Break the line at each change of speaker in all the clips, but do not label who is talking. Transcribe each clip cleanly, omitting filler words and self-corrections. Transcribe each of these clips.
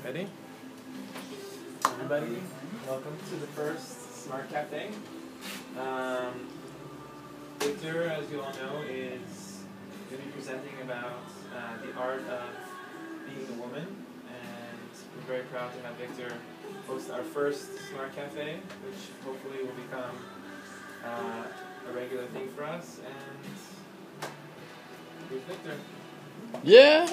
Ready? Everybody, welcome to the first Smart Cafe. Victor, as you all know, is going to be presenting about the art of being a woman, and we're very proud to have Victor host our first Smart Cafe, which hopefully will become a regular thing for us. And here's Victor.
Yeah!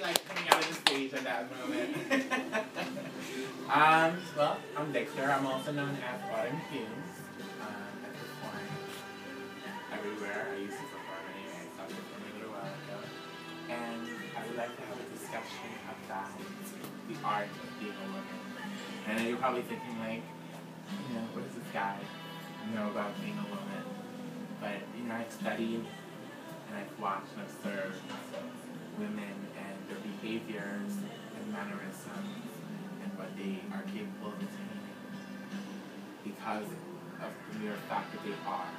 Like coming out of the stage at that moment. Well, I'm Victor. I'm also known as Autumn Hughes. I perform everywhere. I used to perform anyway. I stopped performing a little while ago. And I would like to have a discussion about the art of being a woman. And I know you're probably thinking like, what does this guy know about being a woman? But, I've studied and I've watched and observed women and their behaviors and mannerisms and what they are capable of attaining because of the mere fact that they are.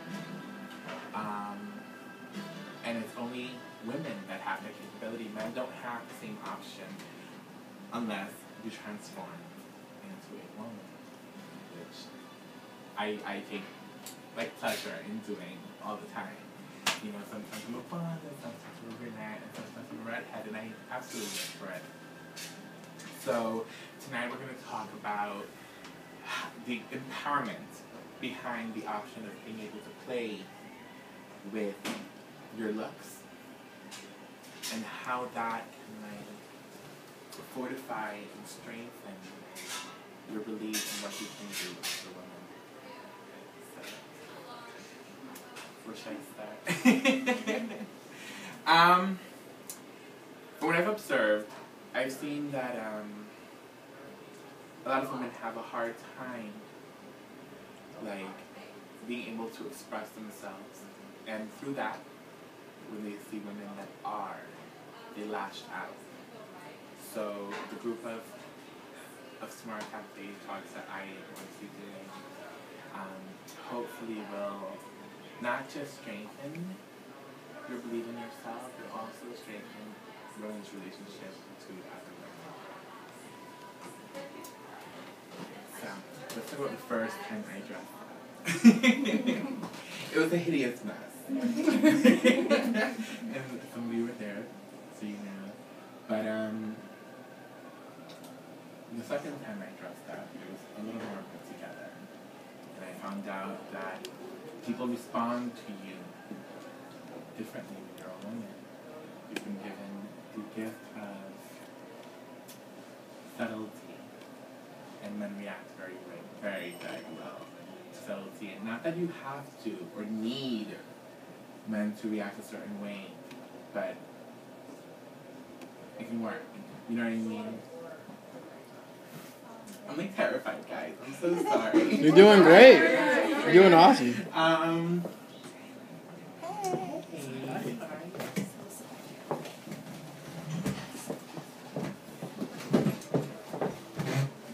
And it's only women that have that capability. Men don't have the same option unless you transform into a woman, which I take pleasure in doing all the time. Sometimes I'm a blonde, and sometimes I'm a brunette, and sometimes I'm a redhead, and I absolutely live for it. So tonight we're going to talk about the empowerment behind the option of being able to play with your looks and how that can fortify and strengthen your belief in what you can do as a woman. Where should I start? From what I've observed, I've seen that a lot of women have a hard time, being able to express themselves, and through that, when they see women that are, they lash out. So the group of smart cafe talks that I want to be doing, hopefully will not just strengthen your belief in yourself, but also strengthen women's relationship to other women. So, let's talk about the first time I dressed up. It was a hideous mess. And some of you were there, so you know. But, the second time I dressed up, it was a little more put together. And I found out that people respond to you differently when you're a woman. You've been given the gift of subtlety, and men react very, very, very well to subtlety. And not that you have to or need men to react a certain way, but it can work. You know what I mean? I'm terrified, guys. I'm so sorry.
You're doing great. You're doing awesome.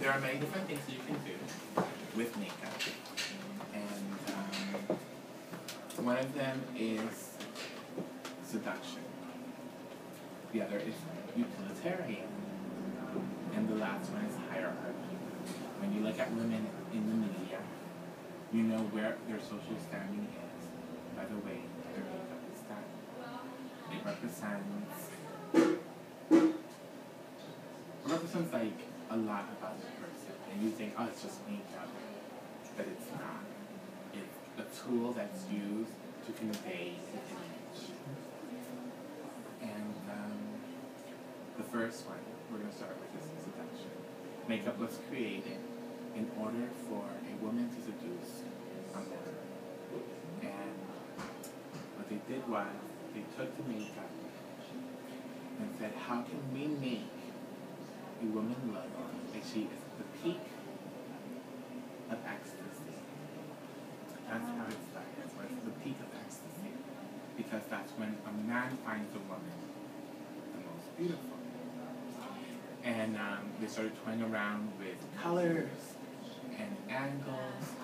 There are many different things you can do with makeup, and one of them is seduction. The other is utilitarian, and the last one is hierarchy. When you look at women in the media, you know where their social standing is by the way their makeup is done. It represents a lot about the person, and you think, oh, it's just makeup, but it's not. It's a tool that's used to convey an image. And the first one we're going to start with is seduction. Makeup was created in order for a woman to seduce a man. And what they did was, they took the makeup and said, how can we make a woman look like she is at the peak of ecstasy? That's how it started. So it's the peak of ecstasy. Because that's when a man finds a woman the most beautiful. And they started toying around with colors and angles,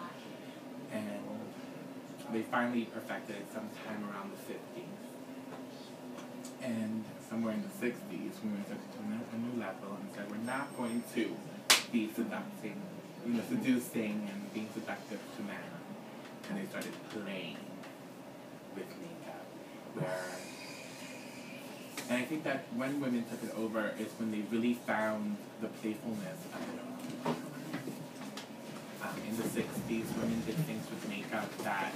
and they finally perfected it sometime around the 50s. And somewhere in the 60s, when we started level and said, we're not going to be seducing, seducing and being seductive to men. And they started playing with makeup, and I think that when women took it over is when they really found the playfulness of it all. In the 60s, women did things with makeup that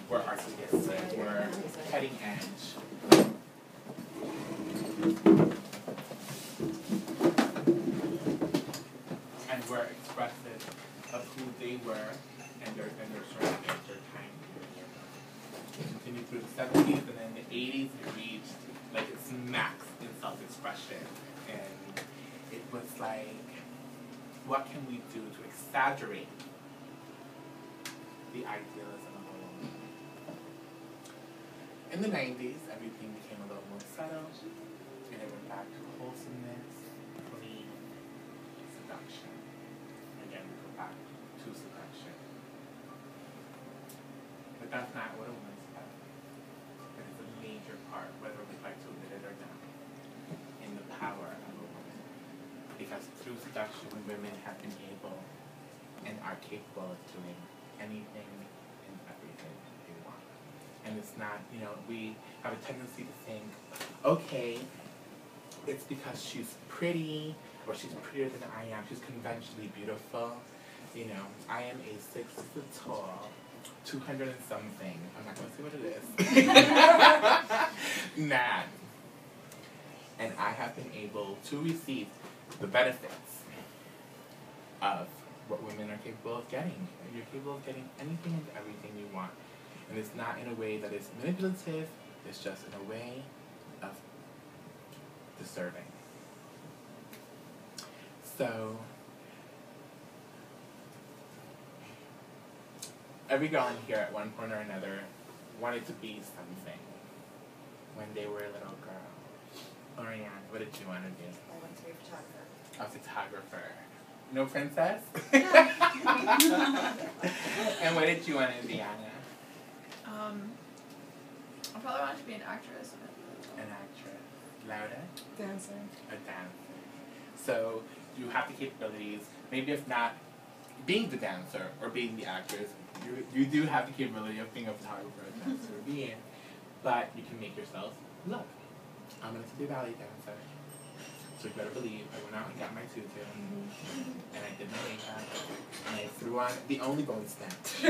were artistic, were cutting edge. And were expressive of who they were and their surroundings, their time period. It continued through the 70s, and then the 80s it reached like its max in self-expression. And it was like, what can we do to exaggerate the idealism of a woman? In the 90s, everything became a little more subtle, and it went back to wholesomeness, clean, seduction. Again, we go back to seduction. But that's not what a woman's about. It is a major part, whether we'd like to admit it or not, in the power of a woman. Because through seduction, women have been able and are capable of doing anything and everything they want. And it's not, we have a tendency to think, okay, it's because she's pretty, or she's prettier than I am, she's conventionally beautiful. I am a 6 foot tall, 200 and something, I'm not going to say what it is, man. And I have been able to receive the benefits of what women are capable of getting. You're capable of getting anything and everything you want. And it's not in a way that is manipulative, it's just in a way of deserving. So, every girl in here at one point or another wanted to be something when they were a little girl. Oriane, what did you want to do?
I want to be a photographer.
A photographer. No princess? And what did you want to be, Anna?
I probably want to be an actress.
An actress. Laura?
Dancer.
A dancer. So you have the capabilities, maybe if not being the dancer or being the actress, you do have the capability of being a photographer, a dancer, or being, but you can make yourself look. I'm going to be a ballet dancer. So you better believe I went out and got my tutu, and I did my makeup, and I threw on the only bone snatch,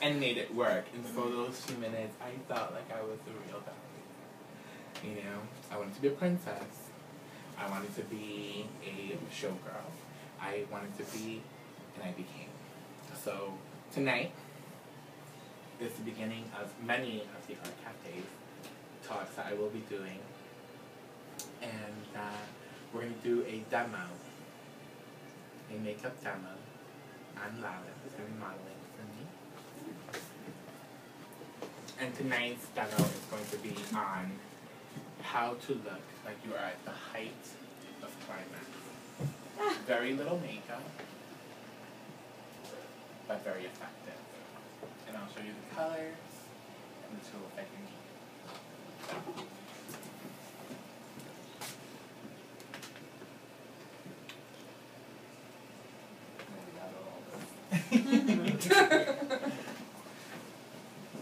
and made it work. And for those few minutes, I felt like I was the real ballet. I wanted to be a princess. I wanted to be a showgirl. I wanted to be, and I became. So tonight is the beginning of many of the art cafes talks that I will be doing. And we're going to do a demo, a makeup demo on Lala, who's going to be modeling for me. And tonight's demo is going to be on how to look like you are at the height of climax. Very little makeup, but very effective. And I'll show you the colors and the tools that you need.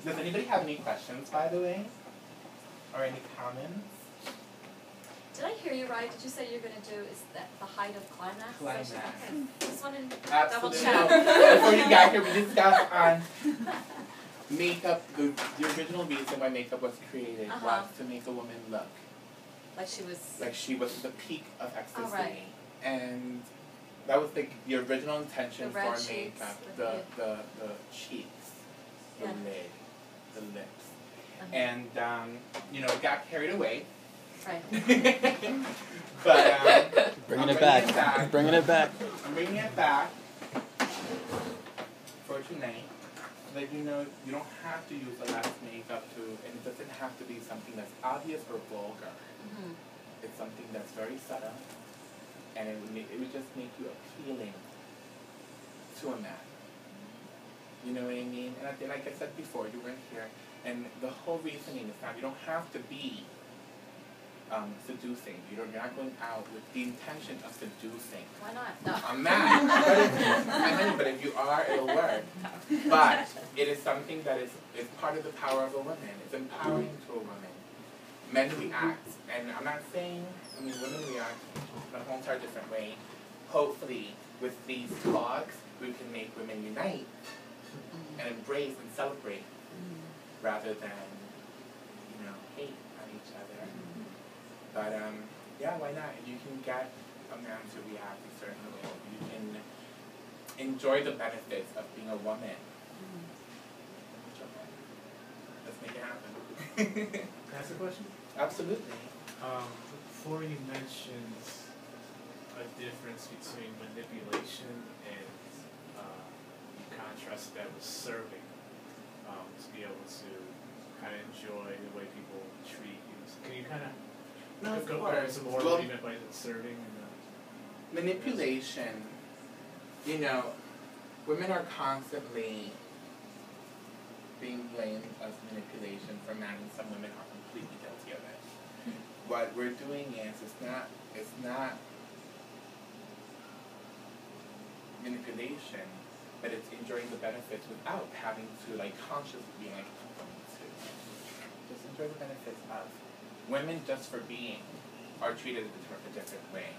Does anybody have any questions, by the way? Or any comments?
Did I hear you right? Did you say you're going to do is that the height of climax?
Climax.
Okay. Just wanted to double
Absolutely.
check.
Before you got here, we discussed on makeup. The original reason why makeup was created was to make a woman look
like she was
at the peak of ecstasy.
Oh, right.
And that was the original intention
The
for
red cheeks
makeup.
with
The cheeks, the
Yeah.
lid, the lips. And, it got carried away.
Right.
But,
Bringing it back. Bringing it back.
I'm bringing it back for tonight. That you don't have to use a lot of makeup and it doesn't have to be something that's obvious or vulgar.
Mm-hmm.
It's something that's very subtle, and it would just make you appealing to a man. You know what I mean? And like I said before, you weren't here. And the whole reasoning is that you don't have to be seducing. You're not going out with the intention of seducing.
Why not? No.
I'm not. But if you are, it'll work. But it is something that is part of the power of a woman. It's empowering to a woman. Men react, and I'm not saying, women react in a whole entire different way. Hopefully, with these talks, we can make women unite and embrace and celebrate rather than, hate on each other. But, yeah, why not? If you can get a man to react a certain way, you can enjoy the benefits of being a woman. Let's make it happen.
Can I ask a question?
Absolutely.
Before you mentioned a difference between manipulation and you contrasted that with serving, to be able to kind of enjoy the way people treat you. So can you kind of go some more what you meant by serving? And,
manipulation, women are constantly being blamed as manipulation for men, and some women are completely guilty of it. What we're doing is, it's not manipulation, but it's enjoying the benefits without having to consciously be I'm going to. Just enjoy the benefits of women just for being are treated a different way.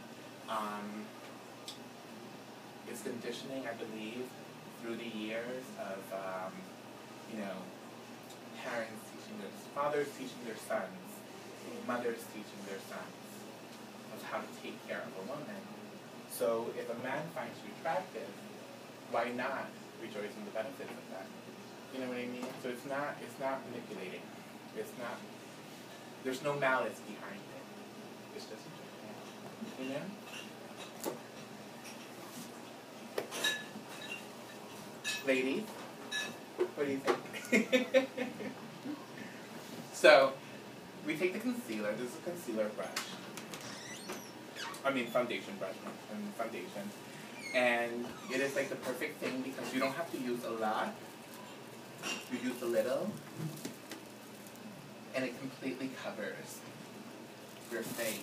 It's conditioning, I believe, through the years of parents teaching fathers teaching their sons, mothers teaching their sons of how to take care of a woman. So if a man finds you attractive, why not rejoice in the benefits of that? You know what I mean? So it's not manipulating. There's no malice behind it. It's just enjoyment. Ladies, what do you think? So, we take the concealer. This is a concealer brush. Foundation brush. Foundation. And it is the perfect thing because you don't have to use a lot. You use a little. And it completely covers your face.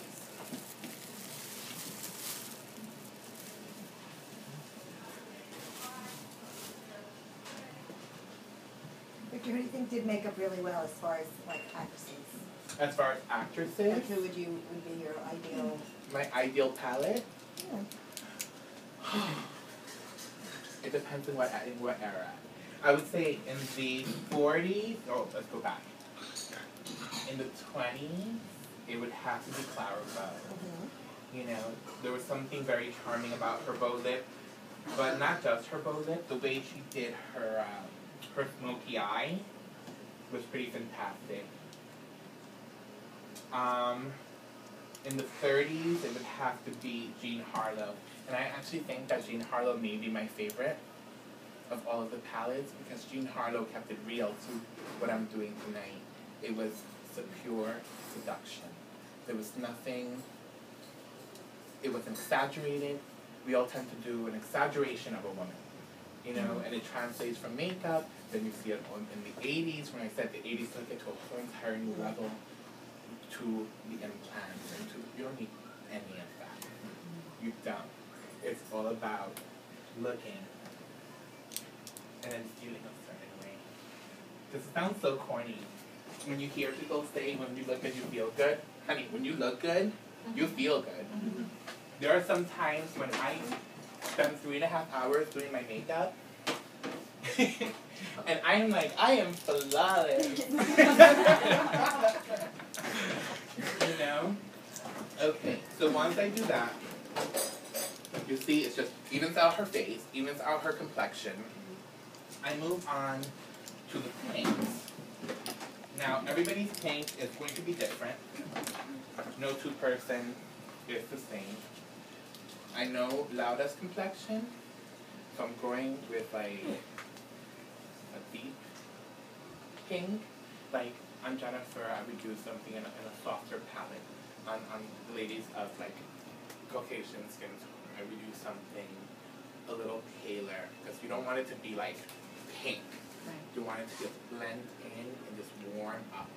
Victor, who do you think did makeup really well as far as actresses?
As far as actresses?
Who would be your ideal?
My ideal palette?
Yeah.
It depends on in what era. I would say in the 40s, let's go back. In the 20s, it would have to be Clara Bow. There was something very charming about her bow lip, but not just her bow lip, the way she did her smoky eye was pretty fantastic. In the 30s, it would have to be Jean Harlow. And I actually think that Jean Harlow may be my favorite of all of the palettes because Jean Harlow kept it real to what I'm doing tonight. It was pure seduction. There was nothing, it was exaggerated. We all tend to do an exaggeration of a woman, and it translates from makeup. Then you see it in the 80s, when I said the 80s took it to a whole entire new level, to the implants, and you don't need any of that. You don't. It's all about looking and then feeling a certain way. This sounds so corny. When you hear people say, when you look good, you feel good. Honey, when you look good, you feel good. There are some times when I spend 3.5 hours doing my makeup, and I'm like, I am flawless. Okay, so once I do that, you see it just evens out her face, evens out her complexion. I move on to the paints. Now, everybody's paint is going to be different. No two person is the same. I know Lauda's complexion, so I'm going with a deep pink. On Jennifer, I would use something in a softer palette. On the ladies of Caucasian skin tone, I would use something a little paler because you don't want it to be pink. You want it to just blend in and just warm up.